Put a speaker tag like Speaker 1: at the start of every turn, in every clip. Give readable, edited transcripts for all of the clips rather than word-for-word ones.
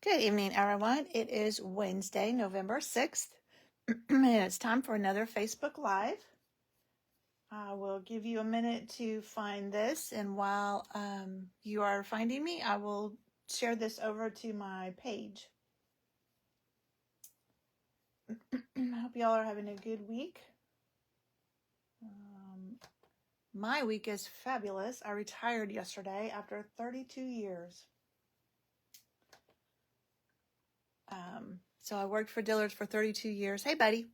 Speaker 1: Good evening, everyone. It is Wednesday, November 6th, and it's time for another Facebook Live. I will give you a minute to find this, and while you are finding me, I will share this over to my page. I hope y'all are having a good week. My week is fabulous. I retired yesterday after 32 years. So I worked for Dillard's for 32 years. Hey, buddy.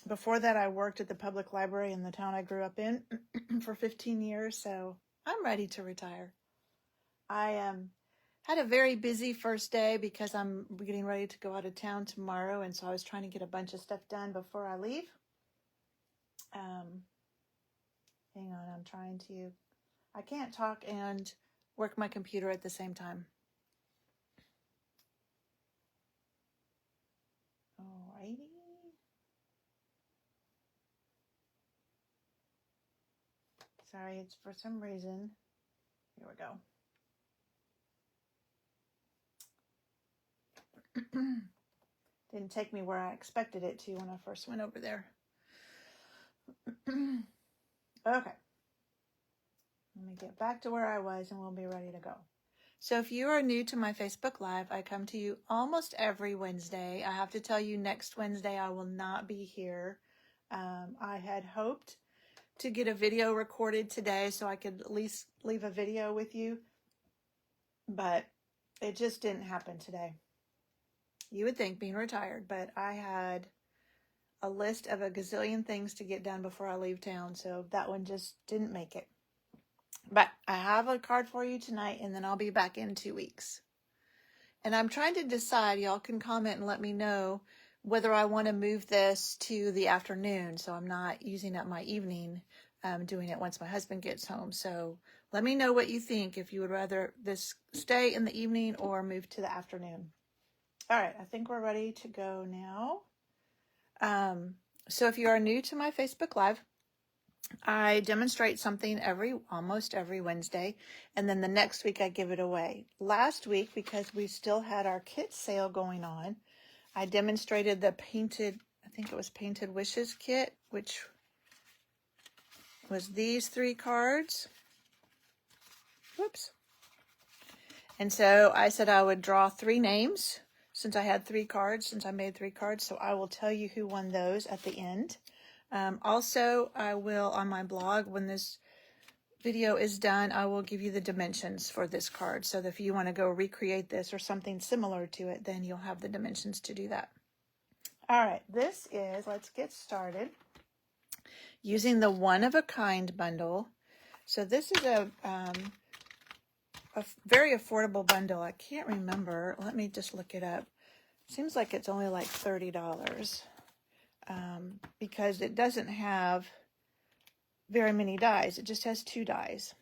Speaker 1: Before that, I worked at the public library in the town I grew up in for 15 years, so I'm ready to retire. I had a very busy first day because I'm getting ready to go out of town tomorrow, and so I was trying to get a bunch of stuff done before I leave. Hang on, I can't talk and work my computer at the same time. Alrighty. Sorry, it's for some reason. Here we go. Didn't take me where I expected it to when I first went over there. Okay. Let me get back to where I was and we'll be ready to go. So if you are new to my Facebook Live, I come to you almost every Wednesday. I have to tell you, next Wednesday I will not be here. I had hoped to get a video recorded today so I could at least leave a video with you, but it just didn't happen today. You would think being retired, but I had a list of a gazillion things to get done before I leave town, so that one just didn't make it. But I have a card for you tonight, and then I'll be back in 2 weeks. And I'm trying to decide, y'all can comment and let me know whether I want to move this to the afternoon, so I'm not using up my evening doing it once my husband gets home. So let me know what you think, if you would rather this stay in the evening or move to the afternoon. All right, I think we're ready to go now. So if you are new to my Facebook Live, I demonstrate something almost every Wednesday, and then the next week I give it away. Last week, because we still had our kit sale going on, I demonstrated the Painted Wishes kit, which was these 3 cards. Whoops. And so I said I would draw 3 names since I had 3 cards, since I made 3 cards. So I will tell you who won those at the end. Also, I will, on my blog, when this video is done, I will give you the dimensions for this card. So that if you want to go recreate this or something similar to it, then you'll have the dimensions to do that. All right, let's get started using the one-of-a-kind bundle. So this is a very affordable bundle. I can't remember. Let me just look it up. Seems like it's only like $30 because it doesn't have very many dies. It just has 2 dies.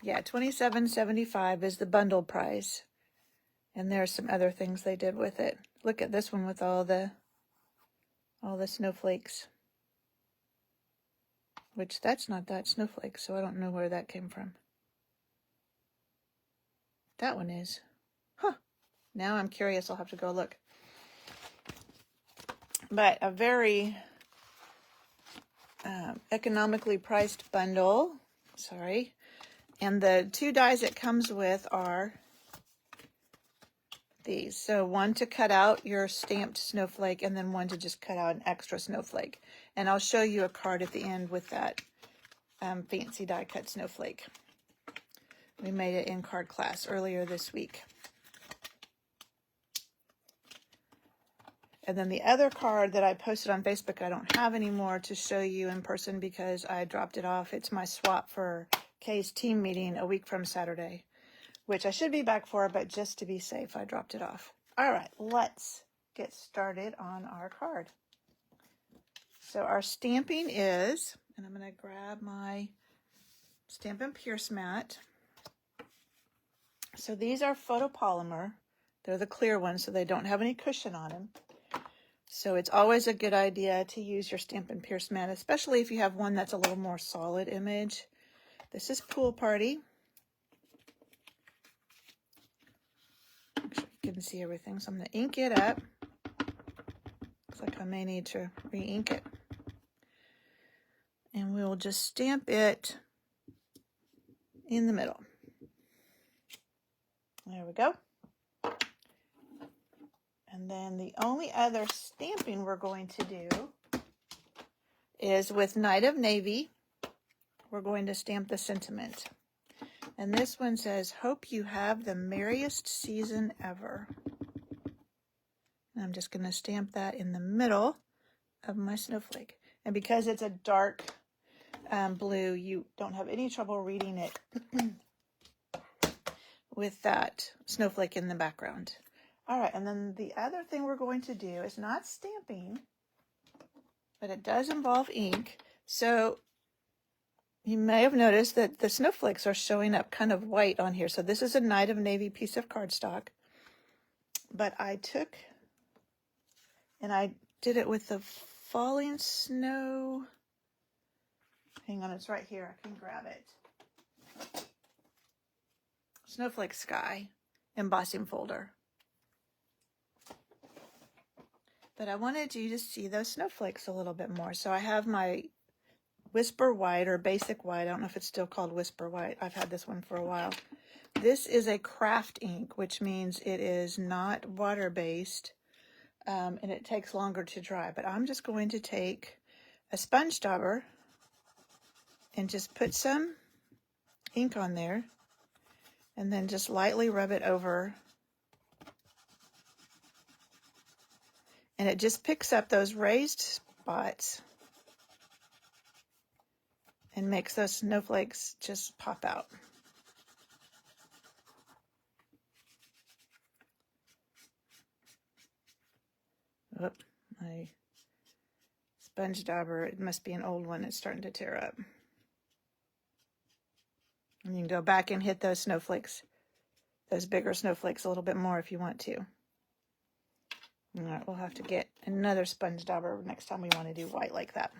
Speaker 1: Yeah, $27.75 is the bundle price. And there's some other things they did with it. Look at this one with all the snowflakes. Which that's not that snowflake, so I don't know where that came from. That one is. Huh. Now I'm curious. I'll have to go look. But a very economically priced bundle. Sorry. And the 2 dies it comes with are these. So one to cut out your stamped snowflake, and then one to just cut out an extra snowflake. And I'll show you a card at the end with that fancy die cut snowflake. We made it in card class earlier this week. And then the other card that I posted on Facebook, I don't have anymore to show you in person because I dropped it off. It's my swap for Kay's team meeting a week from Saturday, which I should be back for, but just to be safe, I dropped it off. All right, let's get started on our card. So our stamping is, and I'm going to grab my Stampin' Pierce mat. So these are photopolymer. They're the clear ones, so they don't have any cushion on them. So it's always a good idea to use your Stampin' Pierce mat, especially if you have one that's a little more solid image. This is Pool Party. you can see everything. So I'm going to ink it up. Looks like I may need to re-ink it. And we'll just stamp it in the middle. There we go. And then the only other stamping we're going to do is with Night of Navy. We're going to stamp the sentiment. And this one says, hope you have the merriest season ever. And I'm just going to stamp that in the middle of my snowflake. And because it's a dark blue, you don't have any trouble reading it with that snowflake in the background. All right, and then the other thing we're going to do is not stamping, but it does involve ink. So you may have noticed that the snowflakes are showing up kind of white on here. So this is a Night of Navy piece of cardstock. But I took and I did it with the falling snow. Hang on, it's right here. I can grab it. Snowflake Sky embossing folder. But I wanted you to see those snowflakes a little bit more. So I have my Whisper White or Basic White. I don't know if it's still called Whisper White. I've had this one for a while. This is a craft ink, which means it is not water-based, and it takes longer to dry. But I'm just going to take a sponge dauber and just put some ink on there, and then just lightly rub it over. And it just picks up those raised spots and makes those snowflakes just pop out. Oop, my sponge dauber, it must be an old one, it's starting to tear up. And you can go back and hit those snowflakes, those bigger snowflakes a little bit more if you want to. All right, we'll have to get another sponge dauber next time we want to do white like that.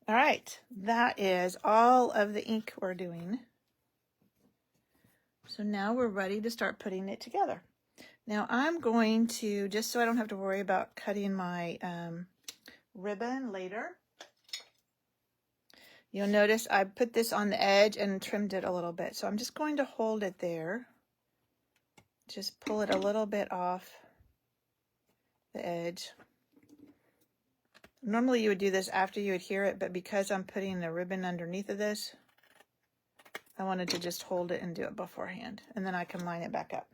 Speaker 1: All right, that is all of the ink we're doing. So now we're ready to start putting it together. Now I'm going to, just so I don't have to worry about cutting my ribbon later, you'll notice I put this on the edge and trimmed it a little bit. So I'm just going to hold it there. Just pull it a little bit off the edge. Normally you would do this after you adhere it, but because I'm putting the ribbon underneath of this, I wanted to just hold it and do it beforehand, and then I can line it back up.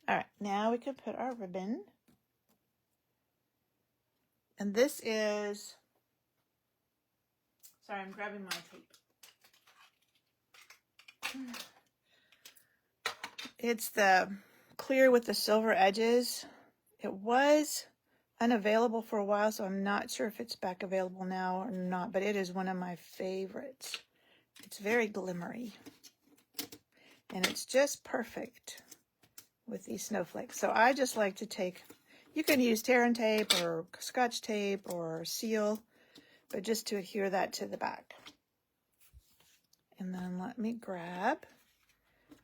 Speaker 1: All right, now we can put our ribbon. And this is, sorry, I'm grabbing my tape. It's the clear with the silver edges. It was unavailable for a while, so I'm not sure if it's back available now or not, but it is one of my favorites. It's very glimmery, and it's just perfect with these snowflakes. So I just like to take, you can use tear and tape or Scotch tape or seal, but just to adhere that to the back. And then let me grab,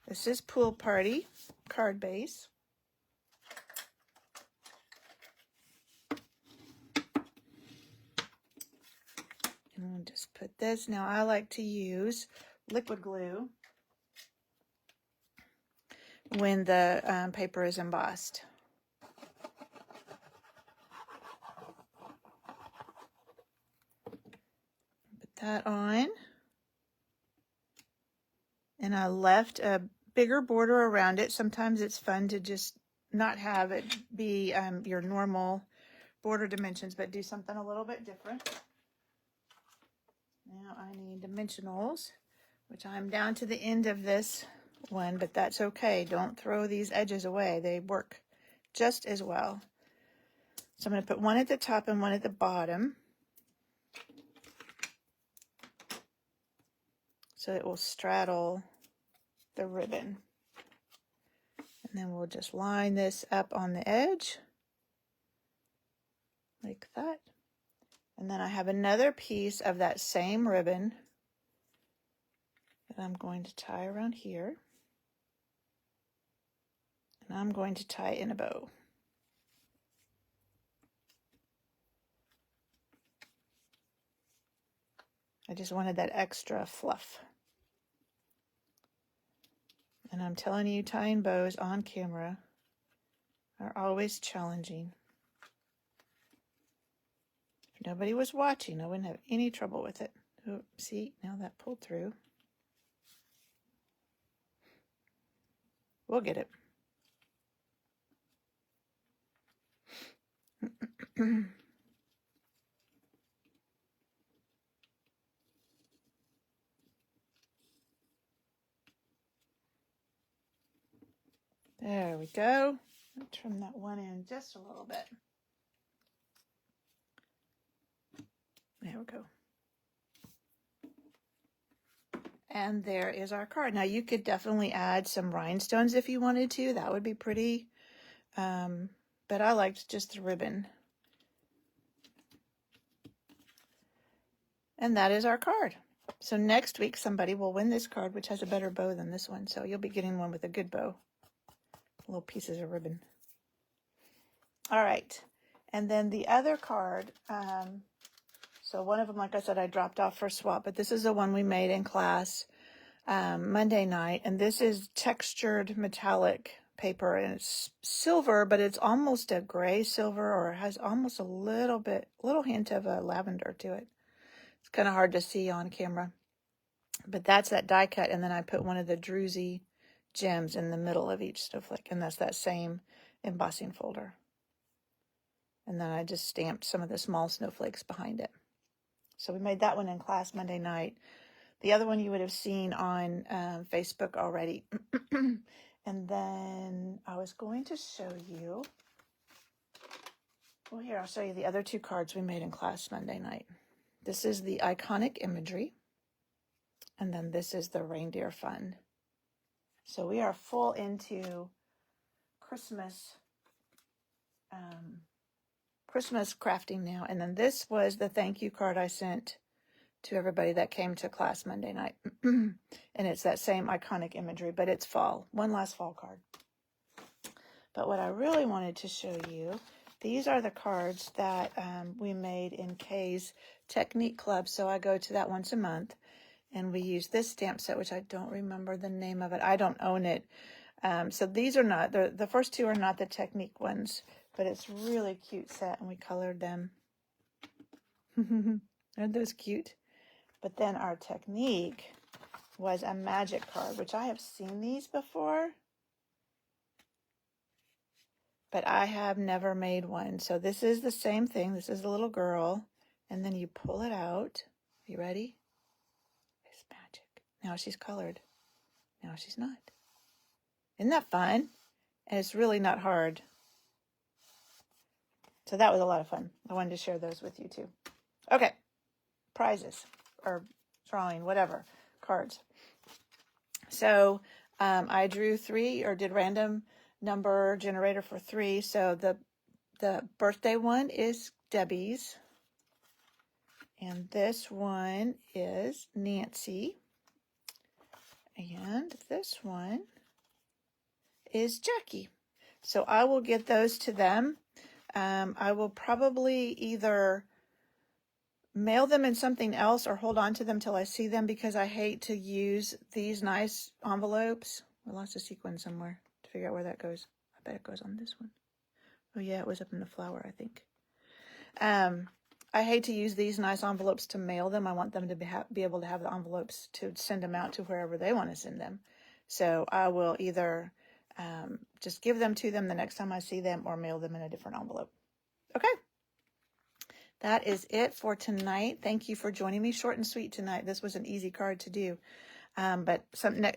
Speaker 1: this is Pool Party card base. And we'll just put this. Now I like to use liquid glue when the paper is embossed. Put that on. And I left a bigger border around it. Sometimes it's fun to just not have it be your normal border dimensions, but do something a little bit different. Now I need dimensionals, which I'm down to the end of this one, but that's okay. Don't throw these edges away. They work just as well. So I'm going to put one at the top and one at the bottom, so it will straddle the ribbon. And then we'll just line this up on the edge like that. And then I have another piece of that same ribbon And I'm going to tie around here. And I'm going to tie in a bow. I just wanted that extra fluff. And I'm telling you, tying bows on camera are always challenging. If nobody was watching, I wouldn't have any trouble with it. Oh, see, now that pulled through. We'll get it. There we go. I'll trim that one in just a little bit. There we go. And there is our card. Now you could definitely add some rhinestones if you wanted to. That would be pretty. But I liked just the ribbon. And that is our card. So next week somebody will win this card, which has a better bow than this one. So you'll be getting one with a good bow. Little pieces of ribbon. All right. And then the other card, so one of them, like I said, I dropped off for swap, but this is the one we made in class Monday night. And this is textured metallic paper, and it's silver, but it's almost a gray silver, or it has almost a little hint of a lavender to it. It's kind of hard to see on camera, but that's that die cut. And then I put one of the druzy gems in the middle of each snowflake, and that's that same embossing folder. And then I just stamped some of the small snowflakes behind it. So we made that one in class Monday night. The other one you would have seen on Facebook already. And then I was going to show you, well, here, I'll show you the other two cards we made in class Monday night. This is the iconic imagery. And then this is the reindeer fun. So we are full into Christmas crafting now. And then this was the thank you card I sent to everybody that came to class Monday night. And it's that same iconic imagery, but it's fall. One last fall card. But what I really wanted to show you, these are the cards that we made in Kay's Technique Club. So I go to that once a month, and we use this stamp set, which I don't remember the name of it. I don't own it. So these are not, the first two are not the Technique ones, but it's really cute set, and we colored them. Aren't those cute? But then our Technique was a magic card, which I have seen these before, but I have never made one. So this is the same thing. This is a little girl, and then you pull it out. You ready? It's magic. Now she's colored. Now she's not. Isn't that fun? And it's really not hard. So that was a lot of fun. I wanted to share those with you too. Okay. Prizes or drawing, whatever, cards. So I drew 3, or did random number generator for 3. So the birthday one is Debbie's. And this one is Nancy. And this one is Jackie. So I will get those to them. I will probably either mail them in something else or hold on to them till I see them, because I hate to use these nice envelopes. I lost a sequin somewhere to figure out where that goes. I bet it goes on this one. Oh yeah, it was up in the flower, I think. I hate to use these nice envelopes to mail them. I want them to be able to have the envelopes to send them out to wherever they want to send them. So I will either just give them to them the next time I see them, or mail them in a different envelope. Okay. That is it for tonight. Thank you for joining me. Short and sweet tonight. This was an easy card to do. But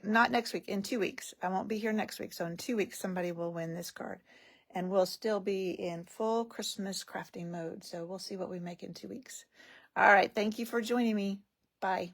Speaker 1: not next week, in 2 weeks. I won't be here next week. So in 2 weeks, somebody will win this card. And we'll still be in full Christmas crafting mode. So we'll see what we make in 2 weeks. All right. Thank you for joining me. Bye.